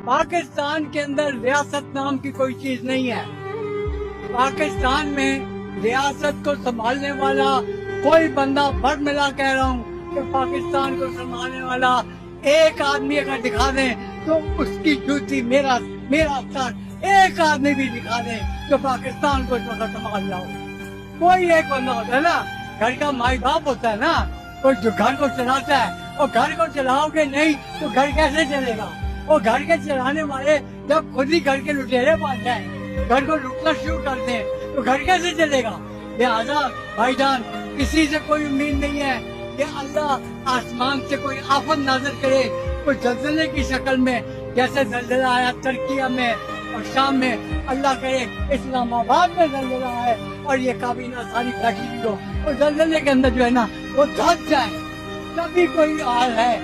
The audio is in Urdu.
پاکستان کے اندر ریاست نام کی کوئی چیز نہیں ہے. پاکستان میں ریاست کو سنبھالنے والا کوئی بندہ بڑھ ملا کہہ رہا ہوں کہ پاکستان کو سنبھالنے والا ایک آدمی اگر دکھا دیں تو اس کی جوتی میرا سر ایک آدمی بھی دکھا دیں تو پاکستان کو اس وقت سنبھال لاؤ. کوئی ایک بندہ ہوتا ہے نا, گھر کا مائی باپ ہوتا ہے نا, کوئی جو گھر کو چلاتا ہے, اور گھر کو چلاؤ گے نہیں تو گھر کیسے چلے گا؟ اور گھر کے چلانے والے جب خود ہی گھر کے لٹیرے بن جائیں, گھر کو لوٹنا شروع کر دیں تو گھر کیسے چلے گا؟ لہٰذا بھائی جان, کسی سے کوئی امید نہیں ہے کہ اللہ آسمان سے کوئی آفت نازل کرے, کوئی زلزلے کی شکل میں, جیسے زلزلہ آیا ترکیہ میں اور شام میں, اللہ کرے اسلام آباد میں زلزلہ آئے اور یہ کابینہ ساری بیٹھی ہو اور زلزلے کے اندر جو ہے نا وہ دھس جائے, تبھی کوئی حال ہے.